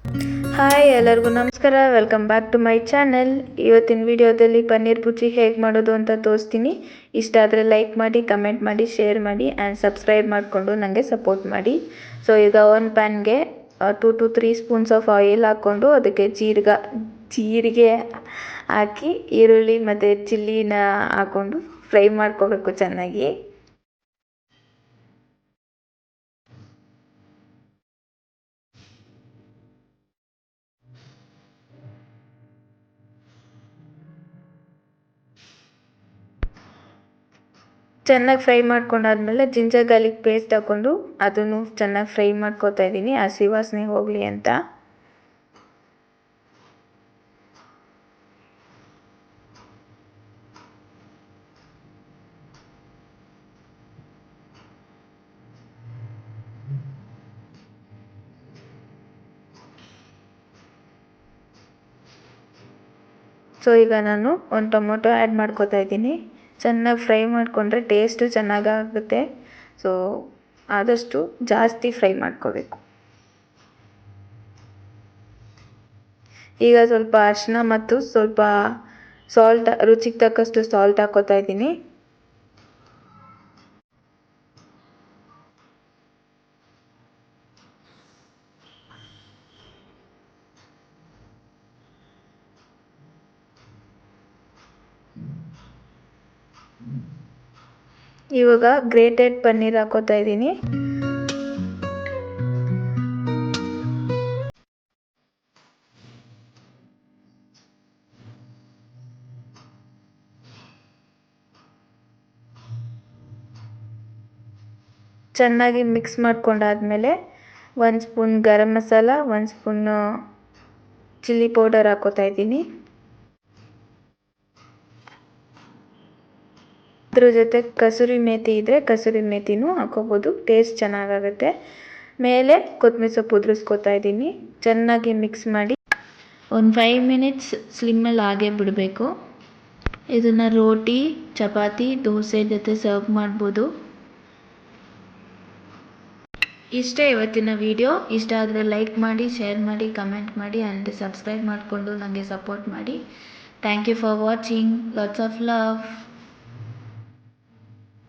Hi ಎಲ್ಲರಿಗೂ ನಮಸ್ಕಾರ, welcome back to my channel. ಇವತ್ತಿನ ವಿಡಿಯೋದಲ್ಲಿ ಪನ್ನೀರ್ ಬುರ್ಜಿ ಹೇಗೆ ಮಾಡೋದು ಅಂತ ತೋರಿಸ್ತೀನಿ. ಇಷ್ಟ ಆದರೆ ಲೈಕ್ ಮಾಡಿ, ಕಮೆಂಟ್ ಮಾಡಿ, ಶೇರ್ ಮಾಡಿ ಆ್ಯಂಡ್ ಸಬ್ಸ್ಕ್ರೈಬ್ ಮಾಡಿಕೊಂಡು ನನಗೆ ಸಪೋರ್ಟ್ ಮಾಡಿ. ಸೊ ಈಗ ಒಂದು ಪ್ಯಾನ್ಗೆ 2 to 3 ಸ್ಪೂನ್ಸ್ ಆಫ್ ಆಯಿಲ್ ಹಾಕ್ಕೊಂಡು ಅದಕ್ಕೆ ಜೀರಿಗೆ ಹಾಕಿ ಈರುಳ್ಳಿ ಮತ್ತು ಚಿಲ್ಲಿನ ಹಾಕ್ಕೊಂಡು ಫ್ರೈ ಮಾಡ್ಕೋಬೇಕು ಚೆನ್ನಾಗಿ. ಚೆನ್ನಾಗಿ ಫ್ರೈ ಮಾಡ್ಕೊಂಡಾದ್ಮೇಲೆ ಜಿಂಜರ್ ಗಾರ್ಲಿಕ್ ಪೇಸ್ಟ್ ಹಾಕ್ಕೊಂಡು ಅದನ್ನು ಚೆನ್ನಾಗಿ ಫ್ರೈ ಮಾಡ್ಕೊತಾ ಇದ್ದೀನಿ, ಹಸಿ ವಾಸನೆ ಹೋಗಲಿ ಅಂತ. ಸೊ ಈಗ ನಾನು ಒಂದು ಟೊಮೊಟೊ ಆ್ಯಡ್ ಮಾಡ್ಕೊತಾ ಇದ್ದೀನಿ. ಚೆನ್ನಾಗಿ ಫ್ರೈ ಮಾಡಿಕೊಂಡ್ರೆ ಟೇಸ್ಟು ಚೆನ್ನಾಗಾಗುತ್ತೆ. ಸೊ ಆದಷ್ಟು ಜಾಸ್ತಿ ಫ್ರೈ ಮಾಡ್ಕೋಬೇಕು. ಈಗ ಸ್ವಲ್ಪ ಅರಿಶಿನ ಮತ್ತು ಸ್ವಲ್ಪ ಸಾಲ್ಟ್, ರುಚಿಗೆ ತಕ್ಕಷ್ಟು ಸಾಲ್ಟ್ ಹಾಕ್ಕೋತಾ ಇದ್ದೀನಿ. ಇವಾಗ ಗ್ರೇಟೆಡ್ ಪನ್ನೀರ್ ಹಾಕೋತಾ ಇದ್ದೀನಿ. ಚೆನ್ನಾಗಿ mix ಮಾಡ್ಕೊಂಡಾದ್ಮೇಲೆ 1 spoon garam masala, 1 spoon chilli powder ಹಾಕೋತಾ ಇದ್ದೀನಿ. ಅದ್ರ ಜೊತೆ ಕಸೂರಿ ಮೇಥಿ ಇದ್ದರೆ ಕಸೂರಿ ಮೇಥಿನೂ ಹಾಕೋಬೋದು, ಟೇಸ್ಟ್ ಚೆನ್ನಾಗಾಗುತ್ತೆ. ಮೇಲೆ ಕೊತ್ತಂಬರಿ ಸೊಪ್ಪು ಉದುರಿಸ್ಕೊತಾ ಇದ್ದೀನಿ. ಚೆನ್ನಾಗಿ ಮಿಕ್ಸ್ ಮಾಡಿ ಒಂದು 5 ಮಿನಿಟ್ಸ್ ಸ್ಲಿಮ್ಮಲ್ಲಿ ಹಾಗೆ ಬಿಡಬೇಕು. ಇದನ್ನು ರೋಟಿ, ಚಪಾತಿ, ದೋಸೆ ಜೊತೆ ಸರ್ವ್ ಮಾಡ್ಬೋದು. ಇಷ್ಟೇ ಇವತ್ತಿನ ವಿಡಿಯೋ. ಇಷ್ಟ ಆದರೆ ಲೈಕ್ ಮಾಡಿ, ಶೇರ್ ಮಾಡಿ, ಕಮೆಂಟ್ ಮಾಡಿ ಆ್ಯಂಡ್ ಸಬ್ಸ್ಕ್ರೈಬ್ ಮಾಡಿಕೊಂಡು ನನಗೆ ಸಪೋರ್ಟ್ ಮಾಡಿ. Thank you for watching. Lots of love.